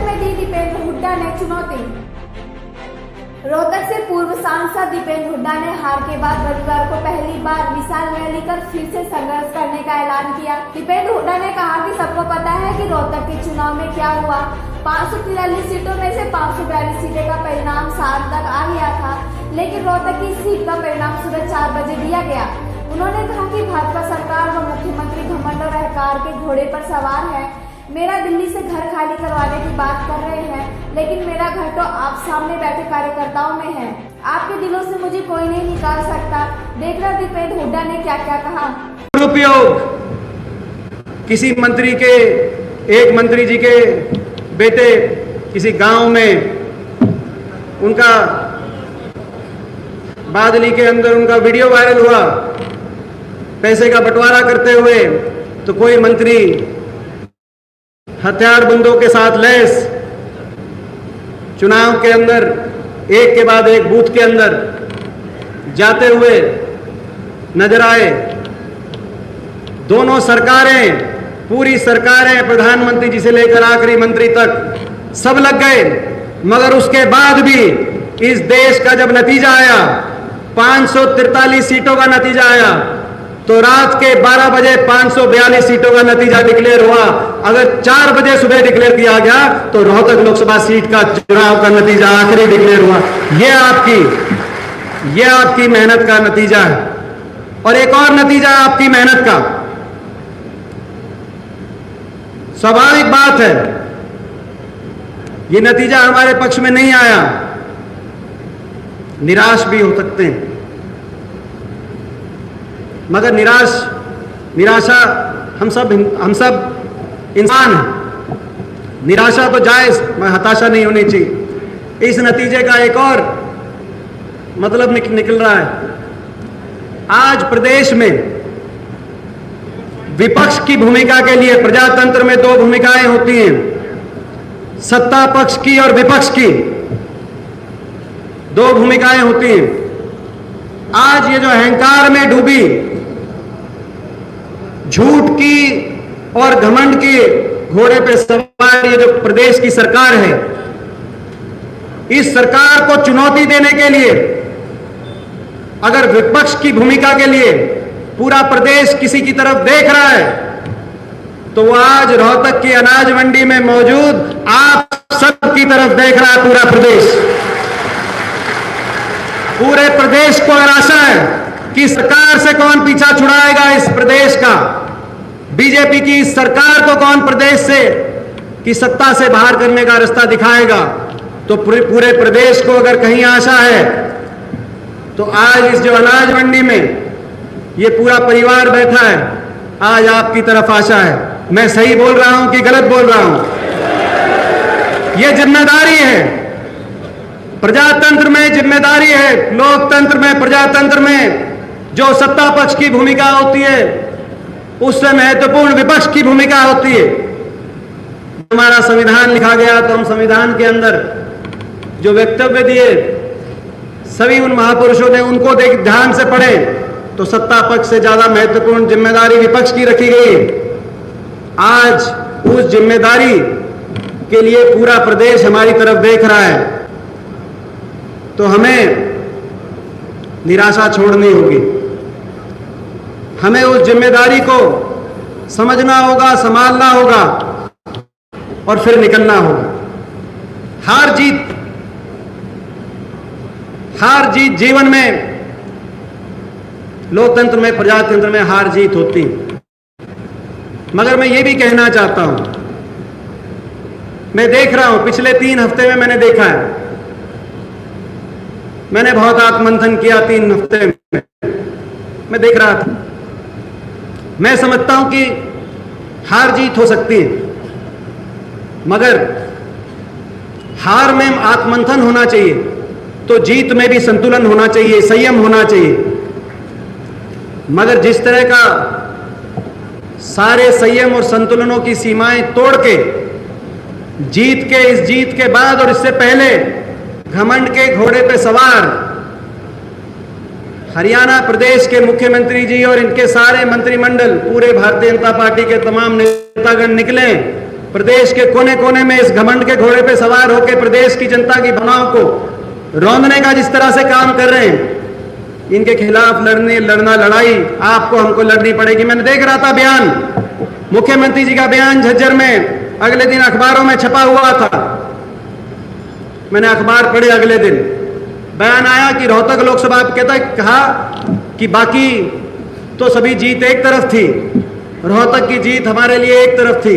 में दी दीपेंद्र हुड्डा ने चुनौती। रोहतक से पूर्व सांसद दीपेंद्र हुड्डा ने हार के बाद रविवार को पहली बार विशाल रैली कर फिर से संघर्ष करने का ऐलान किया। दीपेंद्र हुड्डा ने कहा कि सबको पता है कि रोहतक के चुनाव में क्या हुआ। 543 सीटों में से 542 सीटें का परिणाम 7 तक आ गया था, लेकिन रोहतक की सीट का परिणाम सुबह 4 बजे दिया गया। उन्होंने कहा कि भाजपा सरकार व मुख्यमंत्री घमंड और अहंकार के घोड़े पर सवार है। मेरा दिल्ली से घर खाली करवाने की बात कर रहे हैं, लेकिन मेरा घर तो आप सामने बैठे कार्यकर्ताओं में है। आपके दिलों से मुझे कोई नहीं निकाल सकता। देखना दीपेंद्र हुड्डा ने क्या क्या कहा। दुरुपयोग किसी मंत्री के, एक मंत्री जी के बेटे किसी गांव में उनका बादली के अंदर उनका वीडियो वायरल हुआ पैसे का बंटवारा करते हुए, तो कोई मंत्री हथियारबंदों के साथ लैस चुनाव के अंदर एक के बाद एक बूथ के अंदर जाते हुए नजर आए। दोनों सरकारें, पूरी सरकारें, प्रधानमंत्री जी से लेकर आखिरी मंत्री तक सब लग गए, मगर उसके बाद भी इस देश का जब नतीजा आया, 543 सीटों का नतीजा आया, तो रात के 12 बजे 542 सीटों का नतीजा डिक्लेयर हुआ। अगर 4 बजे सुबह डिक्लेयर किया गया तो रोहतक लोकसभा सीट का चुनाव का नतीजा आखिरी डिक्लेयर हुआ। यह आपकी मेहनत का नतीजा है। और एक और नतीजा आपकी मेहनत का, स्वाभाविक बात है यह नतीजा हमारे पक्ष में नहीं आया, निराश भी हो सकते हैं, मगर निराशा हम सब इंसान हैं। निराशा तो जायज, मैं हताशा नहीं होनी चाहिए। इस नतीजे का एक और मतलब निकल रहा है। आज प्रदेश में विपक्ष की भूमिका के लिए प्रजातंत्र में 2 भूमिकाएं होती हैं, सत्ता पक्ष की और विपक्ष की 2 भूमिकाएं होती हैं। आज ये जो अहंकार में डूबी, झूठ की और घमंड के घोड़े पे सवार ये जो प्रदेश की सरकार है, इस सरकार को चुनौती देने के लिए अगर विपक्ष की भूमिका के लिए पूरा प्रदेश किसी की तरफ देख रहा है, तो वो आज रोहतक की अनाज मंडी में मौजूद आप सब की तरफ देख रहा है। पूरा प्रदेश, पूरे प्रदेश को अगर आशा है कि सरकार से कौन पीछा छुड़ाएगा इस प्रदेश का, बीजेपी की इस सरकार को कौन प्रदेश से की सत्ता से बाहर करने का रास्ता दिखाएगा, तो पूरे प्रदेश को अगर कहीं आशा है तो आज इस जो अनाज मंडी में ये पूरा परिवार बैठा है, आज आपकी तरफ आशा है। मैं सही बोल रहा हूं कि गलत बोल रहा हूं? ये जिम्मेदारी है, प्रजातंत्र में जिम्मेदारी है। लोकतंत्र में, प्रजातंत्र में जो सत्ता पक्ष की भूमिका होती है, उससे महत्वपूर्ण विपक्ष की भूमिका होती है। हमारा संविधान लिखा गया तो हम संविधान के अंदर जो वक्तव्य दिए, सभी उन महापुरुषों ने उनको ध्यान से पढ़े, तो सत्ता पक्ष से ज्यादा महत्वपूर्ण जिम्मेदारी विपक्ष की रखी गई। आज उस जिम्मेदारी के लिए पूरा प्रदेश हमारी तरफ देख रहा है, तो हमें निराशा छोड़नी होगी। हमें उस जिम्मेदारी को समझना होगा, संभालना होगा और फिर निकलना होगा। हार जीत जीवन में, लोकतंत्र में, प्रजातंत्र में हार जीत होती है। मगर मैं ये भी कहना चाहता हूं, मैं देख रहा हूं, पिछले 3 हफ्ते में मैंने देखा है, मैंने बहुत आत्ममंथन किया 3 हफ्ते में, मैं देख रहा था। मैं समझता हूं कि हार जीत हो सकती है, मगर हार में आत्ममंथन होना चाहिए, तो जीत में भी संतुलन होना चाहिए, संयम होना चाहिए। मगर जिस तरह का सारे संयम और संतुलनों की सीमाएं तोड़ के इस जीत के बाद और इससे पहले घमंड के घोड़े पे सवार हरियाणा प्रदेश के मुख्यमंत्री जी और इनके सारे मंत्रिमंडल, पूरे भारतीय जनता पार्टी के तमाम नेतागण निकले प्रदेश के कोने कोने में इस घमंड के घोड़े पे सवार होकर प्रदेश की जनता की भावनाओं को रौंदने का जिस तरह से काम कर रहे हैं, इनके खिलाफ लड़ाई आपको हमको लड़नी पड़ेगी। मैंने देख रहा था बयान, मुख्यमंत्री जी का बयान झज्जर में अगले दिन अखबारों में छपा हुआ था। मैंने अखबार पढ़े, अगले दिन बयान आया कि रोहतक लोकसभा कहा कि बाकी तो सभी जीत एक तरफ थी, रोहतक की जीत हमारे लिए एक तरफ थी,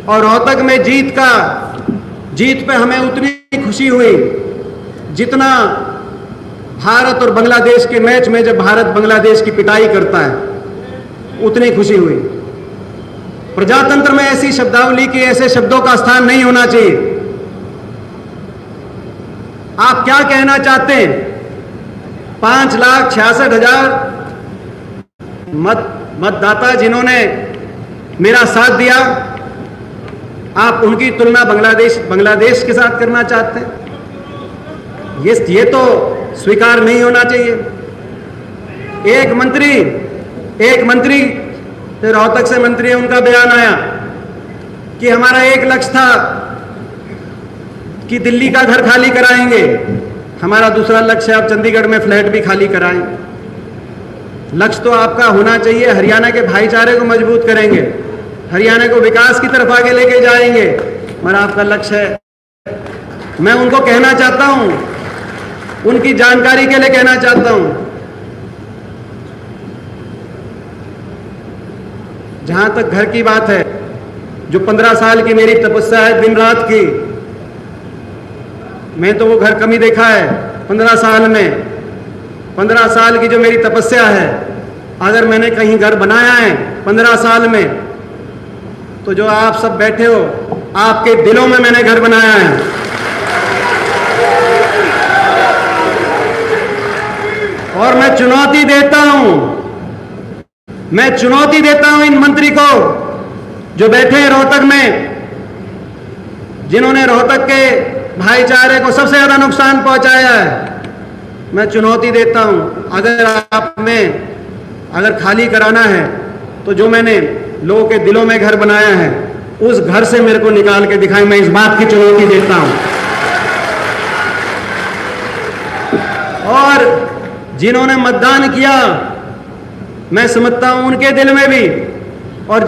और रोहतक में जीत पे हमें उतनी खुशी हुई जितना भारत और बांग्लादेश के मैच में जब भारत बांग्लादेश की पिटाई करता है उतनी खुशी हुई। प्रजातंत्र में ऐसी शब्दावली के ऐसे शब्दों का स्थान नहीं होना चाहिए। आप क्या कहना चाहते हैं? 5,66,000 मतदाता जिन्होंने मेरा साथ दिया, आप उनकी तुलना बांग्लादेश के साथ करना चाहते हैं? ये तो स्वीकार नहीं होना चाहिए। एक मंत्री रोहतक से मंत्री है, उनका बयान आया कि हमारा एक लक्ष्य था कि दिल्ली का घर खाली कराएंगे, हमारा दूसरा लक्ष्य है अब चंडीगढ़ में फ्लैट भी खाली कराएंगे। लक्ष्य तो आपका होना चाहिए, हरियाणा के भाईचारे को मजबूत करेंगे, हरियाणा को विकास की तरफ आगे लेके जाएंगे, मगर आपका लक्ष्य है। मैं उनको कहना चाहता हूं, उनकी जानकारी के लिए कहना चाहता हूं, जहां तक घर की बात है, जो 15 साल की मेरी तपस्या है दिन रात की, मैं तो वो घर कम ही देखा है 15 साल में। 15 साल की जो मेरी तपस्या है, अगर मैंने कहीं घर बनाया है 15 साल में, तो जो आप सब बैठे हो, आपके दिलों में मैंने घर बनाया है। और मैं चुनौती देता हूं इन मंत्री को जो बैठे हैं रोहतक में, जिन्होंने रोहतक के भाईचारे को सबसे ज्यादा नुकसान पहुंचाया है। मैं चुनौती देता हूं, अगर खाली कराना है तो जो मैंने लोगों के दिलों में घर बनाया है, उस घर से मेरे को निकाल के दिखाएं। मैं इस बात की चुनौती देता हूं। और जिन्होंने मतदान किया, मैं समझता हूं उनके दिल में भी, और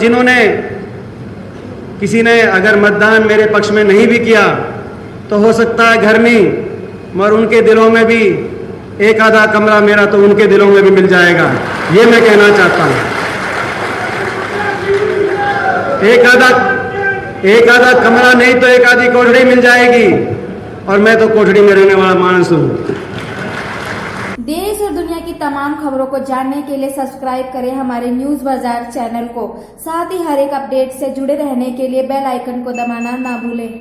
किसी ने अगर मतदान मेरे पक्ष में नहीं भी किया तो हो सकता है घर नहीं, मगर उनके दिलों में भी एक आधा कमरा मेरा तो उनके दिलों में भी मिल जाएगा। ये मैं कहना चाहता हूं। एक आधा कमरा नहीं तो एक आधी कोठड़ी मिल जाएगी, और मैं तो कोठड़ी में रहने वाला मानस हूं। देश और दुनिया की तमाम खबरों को जानने के लिए सब्सक्राइब करें हमारे न्यूज बाजार चैनल को। साथ ही हर एक अपडेट से जुड़े रहने के लिए बेल आइकन को दबाना ना भूलें।